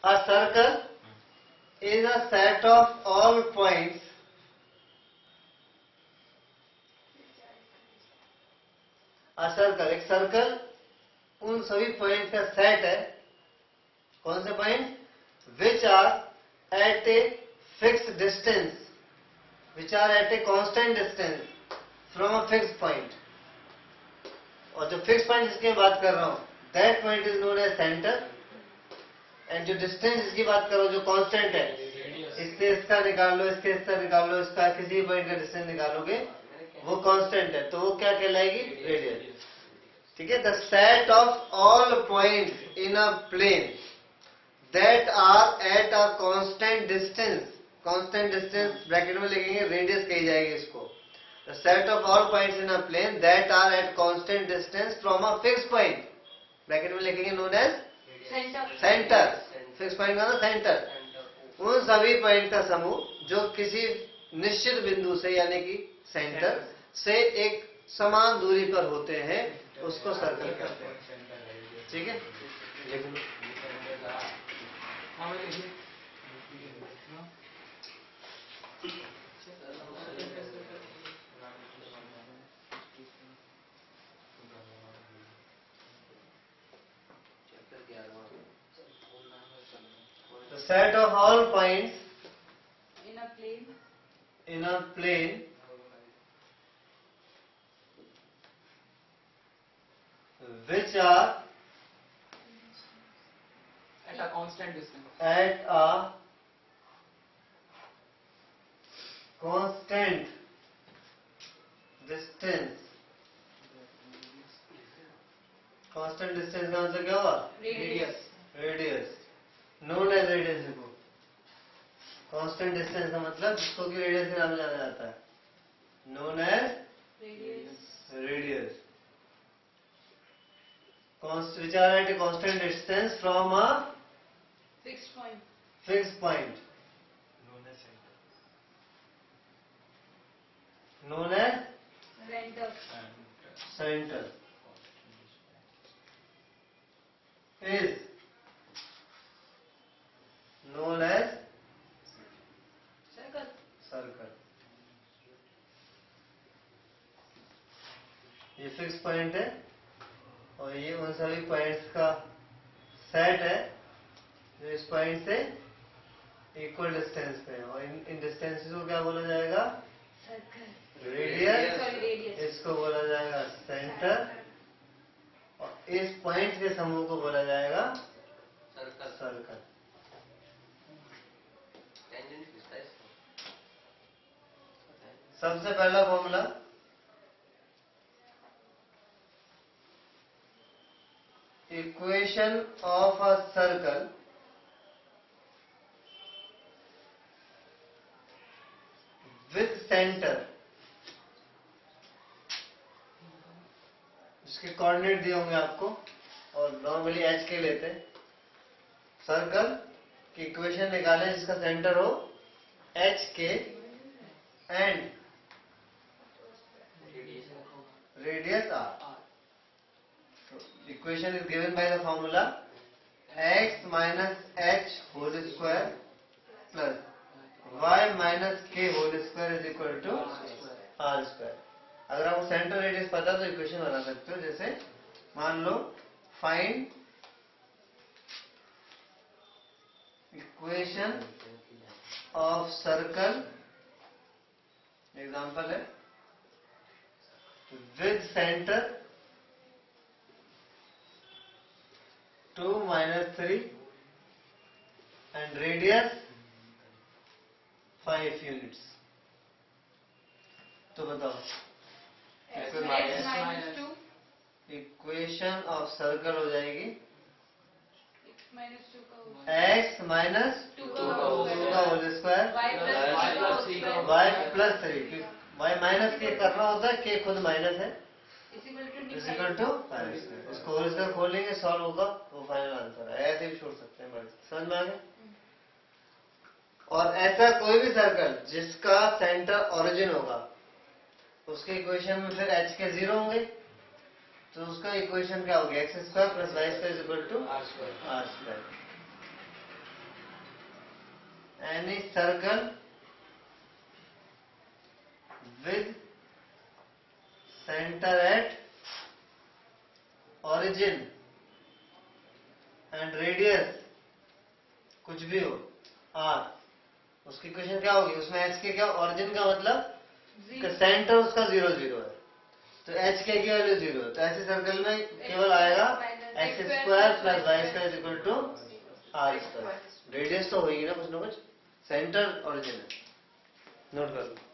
A circle is a set of all points एक circle उन सभी पॉइंट का सेट है. कौन से point? Which are at a fix distance, which are at a constant distance from a fix point. और जो fix point जिसकी मैं बात कर रहा हूं, that point is known as centre. And जो डिस्टेंस जिसकी बात कर रहा हूं, जो कांस्टेंट है, इससे इसका निकाल लो, इसके इसका निकाल लो, इसका किसी पॉइंट का डिस्टेंस निकालोगे, वो कांस्टेंट है, तो वो क्या कहलाएगी? रेडियस. ठीक है. The set of all points in a plane that are at a constant distance. Constant distance bracket में लिखेंगे, रेडियस कही जाएगी इसको. The set of all points in a plane that are at constant distance from a fix point, bracket में लिखेंगे known as centre. Fix point का ना centre. उन सभी पॉइंट का समूह जो किसी निश्चित बिंदु से यानी कि सेंटर से एक समान दूरी पर होते हैं, उसको सर्कल कहते हैं. ठीक है. The set of all points in a plane which are at a constant distance. At a constant distance. Constant distance का मतलब क्या हुआ? Radius. Radius. Known as radius देखो. Constant distance का मतलब जिसको कि रेडियस के नाम से जाना जाता है. Known as radius. Which are at a constant distance from a Fixed point. fixed point. Known as center. Is known as circle. ये फिक्स पॉइंट है और ये उन सभी पॉइंट्स का सेट है जो इस पॉइंट से इक्वल डिस्टेंस पे है. और इन डिस्टेंसेस को क्या बोला जाएगा? रेडियस. इसको बोला जाएगा सेंटर. और इस पॉइंट के समूह को बोला जाएगा सर्कल. सबसे पहला formula, equation of a circle with centre, जिसके कोऑर्डिनेट दिए होंगे आपको और नॉर्मली एच के लेते हैं. सर्कल की इक्वेशन निकालें जिसका सेंटर हो H K and radius R. Equation is given by the formula x minus h whole square plus y minus k whole square is equal to r square. अगर आपको centre radius पता तो equation बना सकते हो. जैसे मान लो find equation of circle, example है, with centre 2 minus 3 and radius 5 units. तो बताओ X minus 2. Equation of circle हो जाएगी X minus 2 का होगा. x minus 2 का whole square y plus 3. y minus के करना होता है, k खुद माइनस है, इक्वल टू 5. इसको होल स्क्वायर खोलेंगे, सॉल्व होगा, वो फाइनल आंसर है. ऐसे भी छोड़ सकते हैं. बस समझ में आ गया. और ऐसा कोई भी सर्कल जिसका सेंटर ओरिजिन होगा, उसके इक्वेशन में फिर h के 0 होंगे, तो उसका इक्वेशन क्या होगा? X square plus Y square is equal to R square. Any circle with centre at origin and radius कुछ भी हो r, उसकी इक्वेशन क्या होगी? उसमें h के क्या, ओरिजिन का मतलब सेंटर उसका 0 0 है, तो h के की वैल्यू 0 है, तो ऐसे सर्कल में केवल आएगा x square plus y square is equal to r square. Radius तो होगी ना कुछ, सेंटर ओरिजिन है, नोट कर लो।